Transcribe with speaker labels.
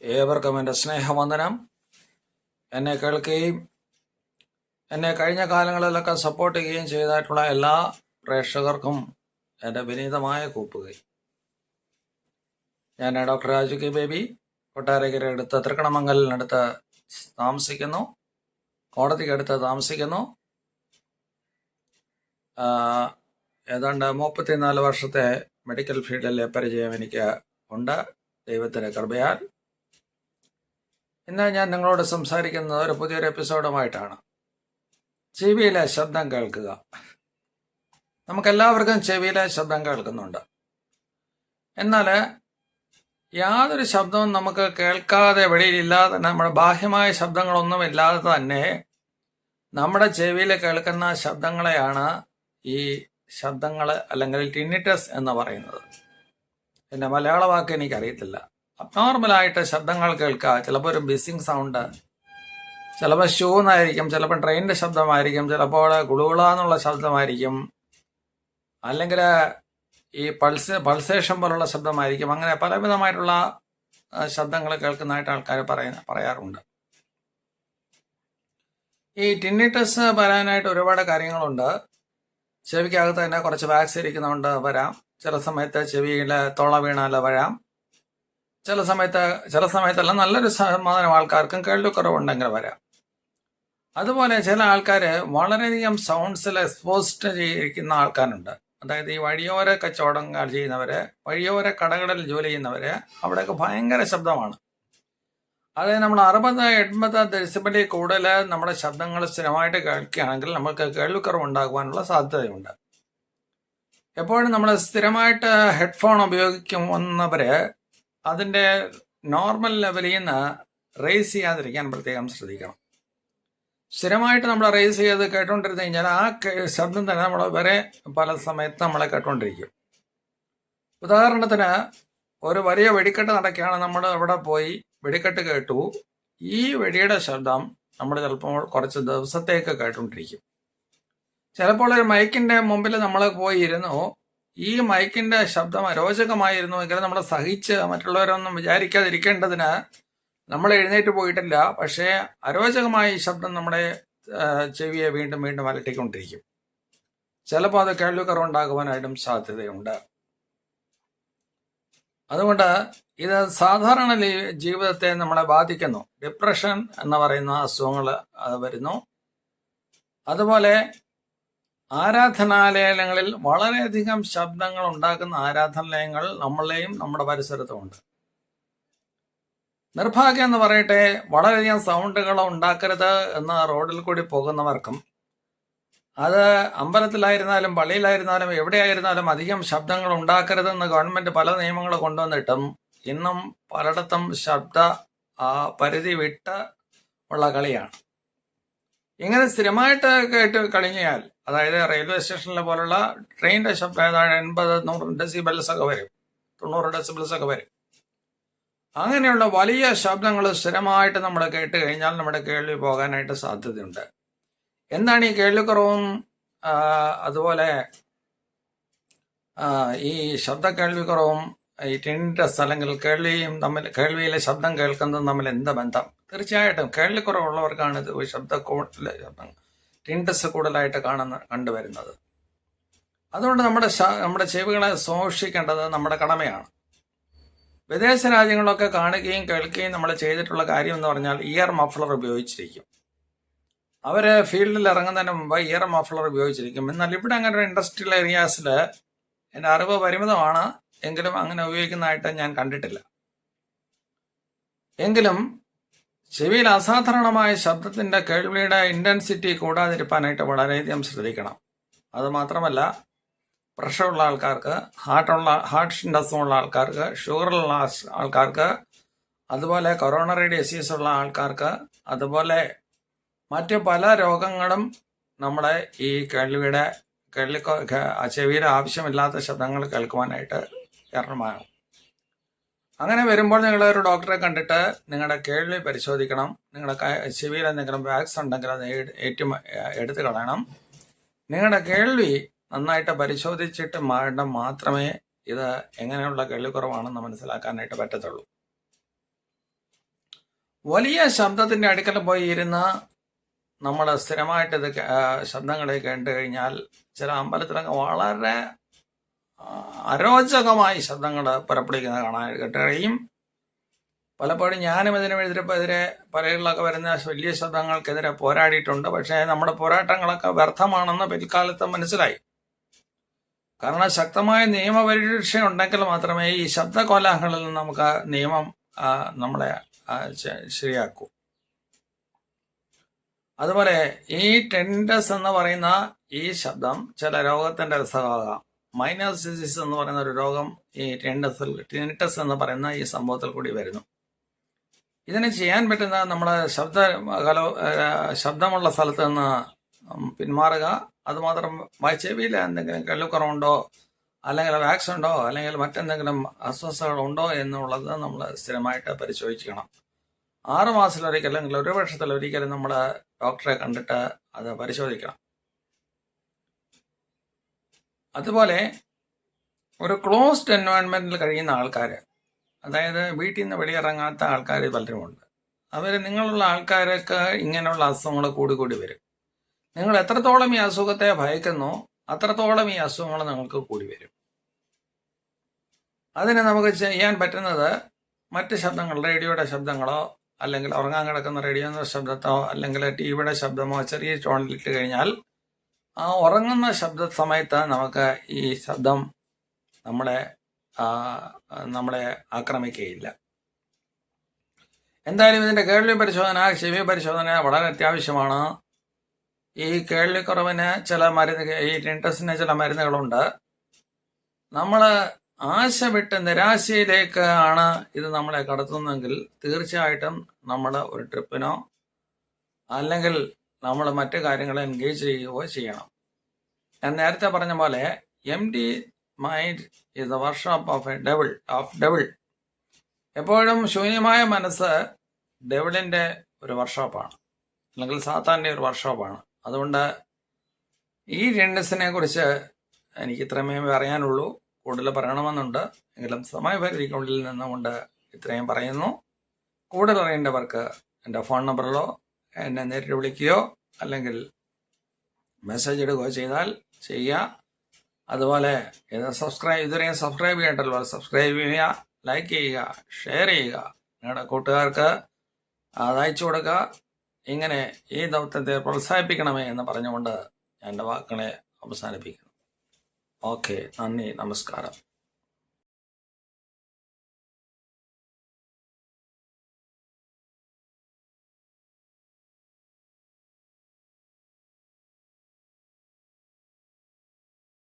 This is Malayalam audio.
Speaker 1: ഏവർക്കും എൻ്റെ സ്നേഹവന്ദനം. എന്നെ കേൾക്കുകയും എന്നെ കഴിഞ്ഞ കാലങ്ങളിലൊക്കെ സപ്പോർട്ട് ചെയ്യുകയും ചെയ്തിട്ടുള്ള എല്ലാ പ്രേക്ഷകർക്കും എൻ്റെ വിനീതമായ കൂപ്പുകൈ. ഞാൻ doctor Raju K baby, Kottarakkara അടുത്ത് തൃക്കണമംഗലിനടുത്ത് താമസിക്കുന്നു, കോടതിക്കടുത്ത് താമസിക്കുന്നു. ഏതാണ്ട് 34 വർഷത്തെ മെഡിക്കൽ ഫീൽഡിലെ പരിചയം എനിക്ക് ഉണ്ട്, ദൈവത്തിൻ്റെ കൃപയാൽ. ഇന്ന് ഞാൻ നിങ്ങളോട് സംസാരിക്കുന്നത് ഒരു പുതിയൊരു എപ്പിസോഡുമായിട്ടാണ്. ചെവിയിലെ ശബ്ദം കേൾക്കുക. നമുക്കെല്ലാവർക്കും ചെവിയിലെ ശബ്ദം കേൾക്കുന്നുണ്ട്. എന്നാൽ യാതൊരു ശബ്ദവും നമുക്ക് കേൾക്കാതെ വെളിയിലില്ലാതെ, നമ്മുടെ ബാഹ്യമായ ശബ്ദങ്ങളൊന്നുമില്ലാതെ തന്നെ നമ്മുടെ ചെവിയിൽ കേൾക്കുന്ന ശബ്ദങ്ങളെയാണ് ഈ ശബ്ദങ്ങൾ അല്ലെങ്കിൽ ടിന്നിറ്റസ് എന്ന് പറയുന്നത്. എൻ്റെ മലയാള വാക്ക് എനിക്കറിയത്തില്ല. അബ്നോർമലായിട്ട് ശബ്ദങ്ങൾ കേൾക്കുക. ചിലപ്പോൾ ഒരു ബിസിങ് സൗണ്ട്, ചിലപ്പോൾ ഷൂ എന്നായിരിക്കും, ചിലപ്പോൾ ട്രെയിനിൻ്റെ ശബ്ദമായിരിക്കും, ചിലപ്പോൾ ഗുളുകുളാന്നുള്ള ശബ്ദമായിരിക്കും, അല്ലെങ്കിൽ ഈ പൾസേഷൻ പോലുള്ള ശബ്ദമായിരിക്കും. അങ്ങനെ പലവിധമായിട്ടുള്ള ശബ്ദങ്ങൾ കേൾക്കുന്നതായിട്ട് ആൾക്കാർ പറയാറുണ്ട്. ഈ ടിന്നിറ്റസ് വരാനായിട്ട് ഒരുപാട് കാര്യങ്ങളുണ്ട്. ചെവിക്കകത്ത് തന്നെ കുറച്ച് വാക്സ് ഇരിക്കുന്നതുകൊണ്ട് വരാം. ചില സമയത്ത് ചെവിയിൽ തുള വീണാൽ വരാം. ചില സമയത്തെല്ലാം നല്ലൊരു ശതമാനം ആൾക്കാർക്കും കേൾവിക്കുറവുണ്ടെങ്കിൽ വരാം. അതുപോലെ ചില ആൾക്കാർ വളരെയധികം സൗണ്ട്സിൽ എക്സ്പോസ്ഡ് ചെയ്തിരിക്കുന്ന ആൾക്കാരുണ്ട്. അതായത് ഈ വഴിയോര കച്ചവടങ്ങൾ ചെയ്യുന്നവര്, വഴിയോര കടകളിൽ ജോലി ചെയ്യുന്നവര്, അവിടെയൊക്കെ ഭയങ്കര ശബ്ദമാണ്. അതായത് നമ്മൾ 60-80 ഡെസിബലിൽ കൂടുതൽ നമ്മുടെ ശബ്ദങ്ങൾ സ്ഥിരമായിട്ട് കേൾക്കുകയാണെങ്കിൽ നമുക്ക് കേൾവിക്കുറവ് ഉണ്ടാകുവാനുള്ള സാധ്യതയുണ്ട്. എപ്പോഴും നമ്മൾ സ്ഥിരമായിട്ട് ഹെഡ്ഫോൺ ഉപയോഗിക്കുന്നവര് അതിൻ്റെ നോർമൽ ലെവലിൽ നിന്ന് റേസ് ചെയ്യാതിരിക്കാൻ പ്രത്യേകം ശ്രദ്ധിക്കണം. സ്ഥിരമായിട്ട് നമ്മൾ റേസ് ചെയ്ത് കേട്ടോണ്ടിരുന്നു കഴിഞ്ഞാൽ ആ ശബ്ദം തന്നെ നമ്മൾ വരെ പല സമയത്ത് നമ്മളെ കേട്ടോണ്ടിരിക്കും. ഉദാഹരണത്തിന് ഒരു വലിയ വെടിക്കെട്ട് നടക്കുകയാണ്, നമ്മൾ അവിടെ പോയി വെടിക്കെട്ട് കേട്ടു. ഈ വെടിയുടെ ശബ്ദം നമ്മൾ ചിലപ്പോൾ കുറച്ച് ദിവസത്തേക്ക് കേട്ടോണ്ടിരിക്കും. ചിലപ്പോൾ ഒരു മൈക്കിന്റെ മുമ്പിൽ നമ്മൾ പോയി ഇരുന്നു, ഈ മൈക്കിന്റെ ശബ്ദം അരോചകമായിരുന്നുവെങ്കിൽ നമ്മൾ സഹിച്ച് മറ്റുള്ളവരൊന്നും വിചാരിക്കാതിരിക്കേണ്ടതിന് നമ്മൾ എഴുന്നേറ്റ് പോയിട്ടില്ല. പക്ഷേ അരോചകമായ ഈ ശബ്ദം നമ്മുടെ ചെവിയെ വീണ്ടും വീണ്ടും അലട്ടിക്കൊണ്ടിരിക്കും. ചിലപ്പോൾ അത് കേൾവിക്കുറവുണ്ടാകുവാനായിട്ടും സാധ്യതയുണ്ട്. അതുകൊണ്ട് ഇത് സാധാരണ ജീവിതത്തെ നമ്മളെ ബാധിക്കുന്നു. ഡിപ്രഷൻ എന്ന് പറയുന്ന അസുഖങ്ങൾ വരുന്നു. അതുപോലെ ആരാധനാലയങ്ങളിൽ വളരെയധികം ശബ്ദങ്ങൾ ഉണ്ടാക്കുന്ന ആരാധനാലയങ്ങൾ നമ്മളെയും നമ്മുടെ പരിസരത്തുമുണ്ട്. നിർഭാഗ്യം എന്ന് പറയട്ടെ, വളരെയധികം സൗണ്ടുകൾ ഉണ്ടാക്കരുത് എന്ന് റോഡിൽ കൂടി പോകുന്നവർക്കും, അത് അമ്പലത്തിലായിരുന്നാലും പള്ളിയിലായിരുന്നാലും എവിടെയായിരുന്നാലും അധികം ശബ്ദങ്ങൾ ഉണ്ടാക്കരുതെന്ന് ഗവൺമെന്റ് പല നിയമങ്ങൾ കൊണ്ടുവന്നിട്ടും ഇന്നും പലയിടത്തും ശബ്ദ പരിധി വിട്ട് ഉള്ള കളിയാണ്. ഇങ്ങനെ സ്ഥിരമായിട്ട് കേട്ട് കഴിഞ്ഞാൽ, അതായത് റെയിൽവേ സ്റ്റേഷനിലെ പോലുള്ള ട്രെയിനിന്റെ ശബ്ദം ഏതാണ്ട് 80-100 ഡെസിബിൾസ് ഒക്കെ വരും, 90 ഡെസിബിൾസ് ഒക്കെ വരും. അങ്ങനെയുള്ള വലിയ ശബ്ദങ്ങൾ സ്ഥിരമായിട്ട് നമ്മൾ കേട്ട് കഴിഞ്ഞാൽ നമ്മുടെ കേൾവി പോകാനായിട്ട് സാധ്യതയുണ്ട്. എന്താണ് ഈ കേൾവിക്കുറവും അതുപോലെ ഈ ശബ്ദ കേൾവിക്കുറവും ഈ ടിന്നിറ്റസ് അല്ലെങ്കിൽ കേൾവിയിലെ ശബ്ദം കേൾക്കുന്നതും തമ്മിൽ എന്ത് ബന്ധം? തീർച്ചയായിട്ടും കേൾവിക്കുറവുള്ളവർക്കാണ് ഇത് ശബ്ദം ടിന്നിറ്റസ് കൂടുതലായിട്ട് കണ്ടുവരുന്നത്. അതുകൊണ്ട് നമ്മുടെ ചെവികളെ സൂക്ഷിക്കേണ്ടത് നമ്മുടെ കടമയാണ്. വിദേശ രാജ്യങ്ങളിലൊക്കെ കാണുകയും കേൾക്കുകയും നമ്മൾ ചെയ്തിട്ടുള്ള കാര്യം എന്ന് പറഞ്ഞാൽ ഇയർ മഫ്ലർ ഉപയോഗിച്ചിരിക്കും. അവർ ഫീൽഡിൽ ഇറങ്ങുന്നതിന് മുമ്പ് ഇയർ മഫ്ലർ ഉപയോഗിച്ചിരിക്കും. എന്നാൽ ഇവിടെ അങ്ങനെ ഒരു ഇൻഡസ്ട്രിയൽ ഏരിയാസിൽ എൻ്റെ അറിവ് പരിമിതമാണ്, എങ്കിലും അങ്ങനെ ഉപയോഗിക്കുന്നതായിട്ട് ഞാൻ കണ്ടിട്ടില്ല. എങ്കിലും ചെവിയിൽ അസാധാരണമായ ശബ്ദത്തിൻ്റെ കേൾവിയുടെ ഇൻറ്റൻസിറ്റി കൂടാതിരിക്കാനായിട്ട് വളരെയധികം ശ്രദ്ധിക്കണം. അതുമാത്രമല്ല, പ്രഷറുള്ള ആൾക്കാർക്ക്, ഹാർട്ടിൻ്റെ അസുഖമുള്ള ആൾക്കാർക്ക്, ഷുഗറുള്ള ആൾക്കാർക്ക്, അതുപോലെ കൊറോണറി ഡിസീസ് ഉള്ള ആൾക്കാർക്ക്, അതുപോലെ മറ്റു പല രോഗങ്ങളും നമ്മുടെ ഈ ചെവിയുടെ ആവശ്യമില്ലാത്ത ശബ്ദങ്ങൾ കേൾക്കുവാനായിട്ട് കാരണമാകും. അങ്ങനെ വരുമ്പോൾ നിങ്ങളൊരു ഡോക്ടറെ കണ്ടിട്ട് നിങ്ങളുടെ കേൾവി പരിശോധിക്കണം. നിങ്ങളുടെ ചെവിയിൽ എന്തെങ്കിലും വാക്സ് ഉണ്ടെങ്കിൽ അത് എടുത്തു കളയണം. നിങ്ങളുടെ കേൾവി നന്നായിട്ട് പരിശോധിച്ചിട്ട് മാത്രമേ ഇത് എങ്ങനെയുള്ള കേൾവിക്കുറവാണെന്ന് മനസ്സിലാക്കാനായിട്ട് പറ്റത്തുള്ളൂ. വലിയ ശബ്ദത്തിന്റെ അടുക്കൽ പോയി ഇരുന്ന് നമ്മൾ സ്ഥിരമായിട്ട് ഇത് ശബ്ദങ്ങളെ കേട്ട് കഴിഞ്ഞാൽ ചില അമ്പലത്തിലൊക്കെ വളരെ അരോചകമായി ശബ്ദങ്ങൾ പുറപ്പെടുവിക്കുന്ന കാണാൻ കേട്ട് കഴിയും. പലപ്പോഴും ഞാനും ഇതിനെതിരെ പലകളിലൊക്കെ വരുന്ന വലിയ ശബ്ദങ്ങൾക്കെതിരെ പോരാടിയിട്ടുണ്ട്. പക്ഷേ നമ്മുടെ പോരാട്ടങ്ങളൊക്കെ വ്യർത്ഥമാണെന്ന് പിൽക്കാലത്ത് മനസ്സിലായി. കാരണം ശക്തമായ നിയമപരിരക്ഷ ഉണ്ടെങ്കിൽ മാത്രമേ ഈ ശബ്ദ കോലാഹലങ്ങളിൽ നിന്ന് നമുക്ക് നിയമം നമ്മളെ ശരിയാക്കൂ. അതുപോലെ ഈ ടെൻഡസ് എന്ന് പറയുന്ന ഈ ശബ്ദം ചില രോഗത്തിന്റെ രസമാകാം. മൈനസ് ഡിസീസ് എന്ന് പറയുന്ന ഒരു രോഗം ഈ ടെൻഡസ് എന്ന് പറയുന്ന ഈ സംഭവത്തിൽ കൂടി വരുന്നു. ഇതിന് ചെയ്യാൻ പറ്റുന്ന നമ്മളെ ശബ്ദമുള്ള സ്ഥലത്ത് നിന്ന് പിന്മാറുക. അതുമാത്രം ചെവിയിൽ എന്തെങ്കിലും കേൾവിക്കുറവുണ്ടോ, അല്ലെങ്കിൽ വാക്സ് ഉണ്ടോ, അല്ലെങ്കിൽ മറ്റെന്തെങ്കിലും അസ്വസ്ഥതകളുണ്ടോ എന്നുള്ളത് നമ്മൾ സ്ഥിരമായിട്ട് പരിശോധിക്കണം. 6 മാസത്തിലൊരിക്കൽ അല്ലെങ്കിൽ 1 വർഷത്തിലൊരിക്കലും നമ്മൾ ഡോക്ടറെ കണ്ടിട്ട് അത് പരിശോധിക്കണം. അതുപോലെ ഒരു ക്ലോസ്ഡ് എൻവയോൺമെന്റിൽ കഴിയുന്ന ആൾക്കാർ, അതായത് വീട്ടിൽ നിന്ന് വെളിയിറങ്ങാത്ത ആൾക്കാർ പലരുമുണ്ട്. നിങ്ങളുള്ള ആൾക്കാർക്ക് ഇങ്ങനെയുള്ള അസുഖങ്ങൾ കൂടി വരും. നിങ്ങൾ എത്രത്തോളം ഈ അസുഖത്തെ ഭയക്കുന്നു അത്രത്തോളം ഈ അസുഖങ്ങൾ നിങ്ങൾക്ക് കൂടി വരും. അതിന് നമുക്ക് ചെയ്യാൻ പറ്റുന്നത് മറ്റ് ശബ്ദങ്ങൾ, റേഡിയോയുടെ ശബ്ദങ്ങളോ അല്ലെങ്കിൽ ഉറങ്ങാൻ കിടക്കുന്ന റേഡിയോയുടെ ശബ്ദത്തോ അല്ലെങ്കിൽ ടി വിയുടെ ശബ്ദമോ ചെറിയ ടോണിലിട്ട് കഴിഞ്ഞാൽ ആ ഉറങ്ങുന്ന ശബ്ദ സമയത്ത് നമുക്ക് ഈ ശബ്ദം നമ്മളെ ആക്രമിക്കുകയില്ല. എന്തായാലും ഇതിന്റെ കേൾവി പരിശോധന, ചെവി പരിശോധന വളരെ അത്യാവശ്യമാണ്. ഈ കേൾവിക്കുറവിന് ചില ഈ ടെൻഡസിന് ചില മരുന്നുകളുണ്ട്. നമ്മൾ ആശ വിട്ട് നിരാശയിലേക്ക് ആണ് ഇത് നമ്മളെ കടത്തുന്നതെങ്കിൽ തീർച്ചയായിട്ടും നമ്മൾ ഒരു ട്രിപ്പിനോ അല്ലെങ്കിൽ നമ്മൾ മറ്റു കാര്യങ്ങളെ എൻഗേജ് ചെയ്യുകയോ ചെയ്യണം. ഞാൻ നേരത്തെ പറഞ്ഞ പോലെ empty mind is the workshop of devil. എപ്പോഴും ശൂന്യമായ മനസ്സ് ഡെവിളിന്റെ ഒരു വർക്ക്ഷോപ്പാണ്, അല്ലെങ്കിൽ സാത്താന്റെ ഒരു വർക്ക്ഷോപ്പാണ്. അതുകൊണ്ട് ഈ ടെൻഡസിനെ കുറിച്ച് എനിക്ക് ഇത്രമേ അറിയാനുള്ളൂ. കൂടുതൽ പറയണമെന്നുണ്ട്, എങ്കിലും സമയപരിധിക്കുള്ളിൽ നിന്നുകൊണ്ട് ഇത്രയും പറയുന്നു. കൂടുതൽ അറിയേണ്ടവർക്ക് എൻ്റെ ഫോൺ നമ്പറിലോ എന്നെ നേരിട്ട് വിളിക്കുകയോ അല്ലെങ്കിൽ മെസ്സേജ് ഇടുകയോ ചെയ്താൽ ചെയ്യുക. അതുപോലെ ഇതുവരെയും സബ്സ്ക്രൈബ് ചെയ്യണ്ടല്ലോ, സബ്സ്ക്രൈബ് ചെയ്യുക, ലൈക്ക് ചെയ്യുക, ഷെയർ ചെയ്യുക, നിങ്ങളുടെ കൂട്ടുകാർക്ക് അതയച്ചു കൊടുക്കുക. ഇങ്ങനെ ഈ ദൗത്യത്തെ പ്രോത്സാഹിപ്പിക്കണമേ എന്ന് പറഞ്ഞുകൊണ്ട് ഞാൻ എൻ്റെ വാക്കുകളെ അവസാനിപ്പിക്കുന്നു. ഓക്കെ, നന്ദി, നമസ്കാരം.